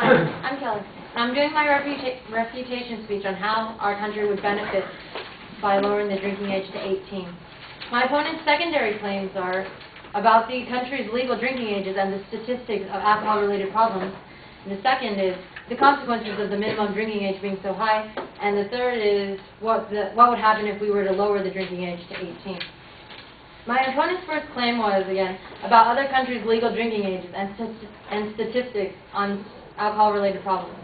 Hi, I'm Kelly. I'm doing my refutation speech on how our country would benefit by lowering the drinking age to 18. My opponent's secondary claims are about the country's legal drinking ages and the statistics of alcohol-related problems. And the second is the consequences of the minimum drinking age being so high. And the third is what would happen if we were to lower the drinking age to 18. My opponent's first claim was, again, about other countries' legal drinking ages and statistics on alcohol-related problems.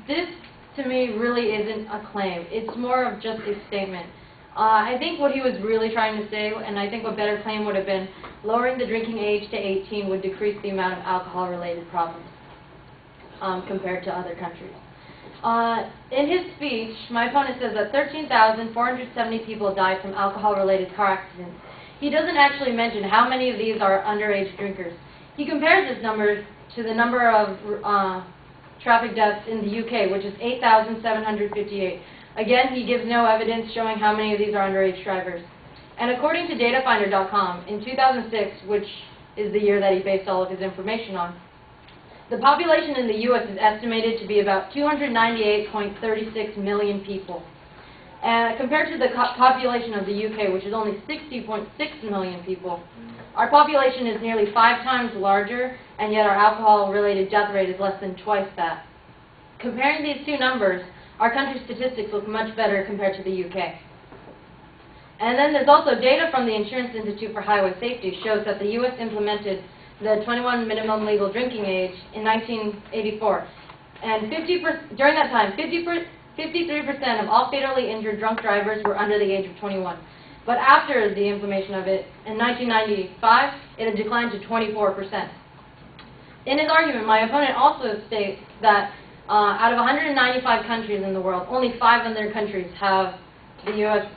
This, to me, really isn't a claim. It's more of just a statement. I think what he was really trying to say, and I think a better claim would have been, lowering the drinking age to 18 would decrease the amount of alcohol-related problems compared to other countries. In his speech, my opponent says that 13,470 people died from alcohol-related car accidents. He doesn't actually mention how many of these are underage drinkers. He compares this number to the number of traffic deaths in the UK, which is 8,758. Again, he gives no evidence showing how many of these are underage drivers. And according to datafinder.com, in 2006, which is the year that he based all of his information on, the population in the U.S. is estimated to be about 298.36 million people. Compared to the population of the UK, which is only 60.6 million people, our population is nearly 5 times larger, and yet our alcohol-related death rate is less than twice that. Comparing these two numbers, our country's statistics look much better compared to the UK. And then there's also data from the Insurance Institute for Highway Safety shows that the U.S. implemented the 21 minimum legal drinking age in 1984. And during that time, 53% of all fatally injured drunk drivers were under the age of 21. But after the implementation of it, in 1995, it had declined to 24%. In his argument, my opponent also states that out of 195 countries in the world, only 5 other countries have the U.S.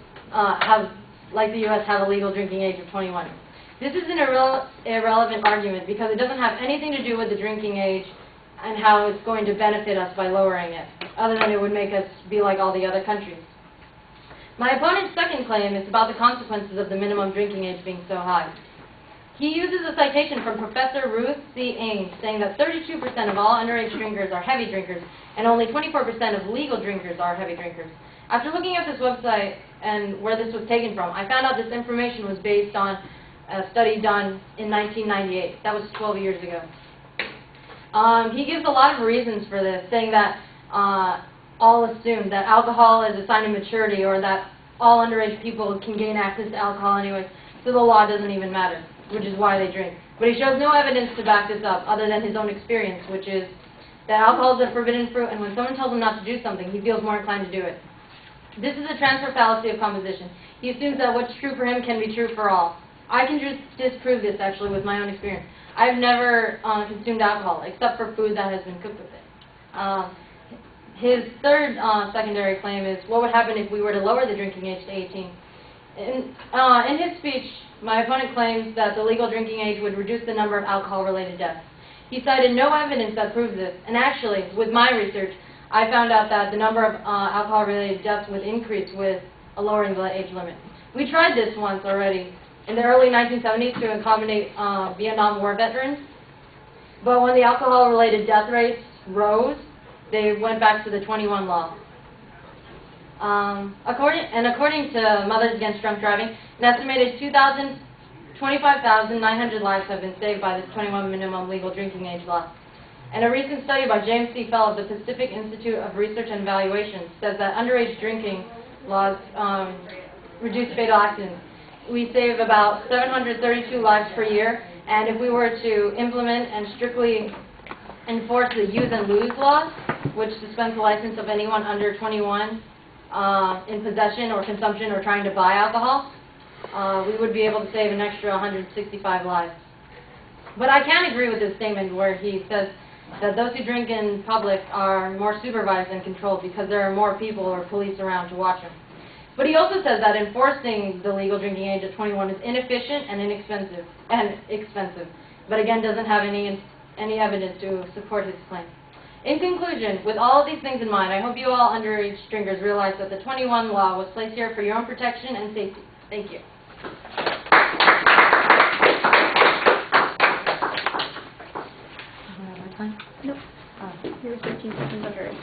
Like the U.S. have a legal drinking age of 21. This is an irrelevant argument because it doesn't have anything to do with the drinking age and how it's going to benefit us by lowering it, other than it would make us be like all the other countries. My opponent's second claim is about the consequences of the minimum drinking age being so high. He uses a citation from Professor Ruth C. Ames, saying that 32% of all underage drinkers are heavy drinkers, and only 24% of legal drinkers are heavy drinkers. After looking at this website and where this was taken from, I found out this information was based on a study done in 1998. That was 12 years ago. He gives a lot of reasons for this, saying that all assume that alcohol is a sign of maturity, or that all underage people can gain access to alcohol anyway, so the law doesn't even matter, which is why they drink. But he shows no evidence to back this up, other than his own experience, which is that alcohol is a forbidden fruit, and when someone tells him not to do something, he feels more inclined to do it. This is a transfer fallacy of composition. He assumes that what's true for him can be true for all. I can just disprove this, actually, with my own experience. I've never consumed alcohol, except for food that has been cooked with it. His third secondary claim is what would happen if we were to lower the drinking age to 18. In his speech, my opponent claims that the legal drinking age would reduce the number of alcohol-related deaths. He cited no evidence that proves this, and actually, with my research, I found out that the number of alcohol-related deaths would increase with a lowering the age limit. We tried this once already in the early 1970s to accommodate Vietnam War veterans, but when the alcohol-related death rates rose, they went back to the 21 law. According to Mothers Against Drunk Driving, an estimated 25,900 lives have been saved by this 21 minimum legal drinking age law. And a recent study by James C. Fell of the Pacific Institute of Research and Evaluation says that underage drinking laws reduce fatal accidents. We save about 732 lives per year, and if we were to implement and strictly enforce the use and lose laws, which suspends the license of anyone under 21 in possession or consumption or trying to buy alcohol, we would be able to save an extra 165 lives. But I can agree with this statement where he says that those who drink in public are more supervised and controlled because there are more people or police around to watch them. But he also says that enforcing the legal drinking age of 21 is inefficient and expensive, but again doesn't have any evidence to support his claim. In conclusion, with all of these things in mind, I hope you all underage drinkers realize that the 21 law was placed here for your own protection and safety. Thank you. time? Nope. Oh. Here's 15 seconds under it.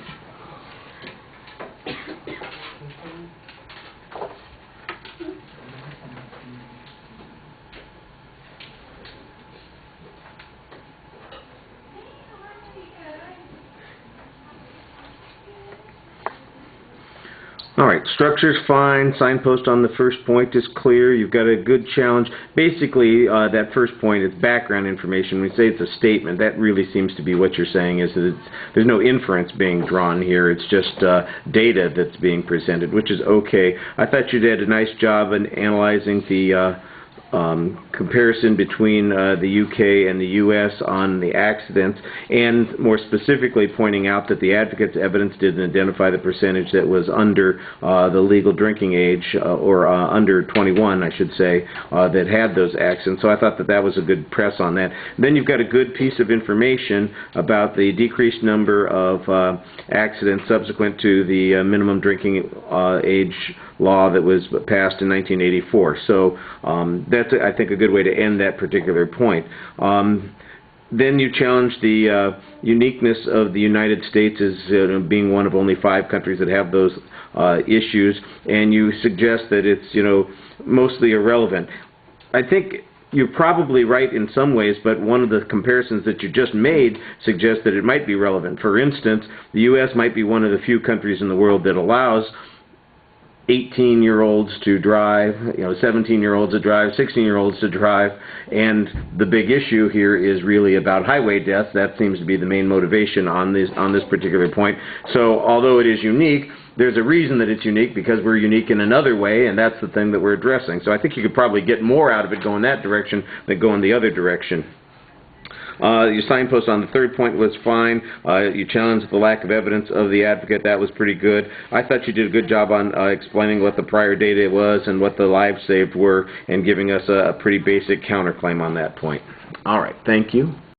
All right, structure's fine. Signpost on the first point is clear. You've got a good challenge. Basically, that first point is background information. When we say it's a statement, that really seems to be what you're saying is that there's no inference being drawn here. It's just data that's being presented, which is okay. I thought you did a nice job in analyzing the comparison between the UK and the US on the accidents, and more specifically pointing out that the advocate's evidence didn't identify the percentage that was under the legal drinking age, or under 21, I should say, that had those accidents. So I thought that that was a good press on that. And then you've got a good piece of information about the decreased number of accidents subsequent to the minimum drinking age law that was passed in 1984. So that's, I think, a good way to end that particular point. Then you challenge the uniqueness of the United States as being one of only 5 countries that have those issues, and you suggest that it's, mostly irrelevant. I think you're probably right in some ways, but one of the comparisons that you just made suggests that it might be relevant. For instance, the U.S. might be one of the few countries in the world that allows 18-year-olds to drive, 17-year-olds to drive, 16-year-olds to drive, and the big issue here is really about highway deaths. That seems to be the main motivation on this particular point. So although it is unique, there's a reason that it's unique, because we're unique in another way, and that's the thing that we're addressing. So I think you could probably get more out of it going that direction than going the other direction. Your signpost on the third point was fine. You challenged the lack of evidence of the advocate. That was pretty good. I thought you did a good job on explaining what the prior data was and what the lives saved were, and giving us a pretty basic counterclaim on that point. All right. Thank you.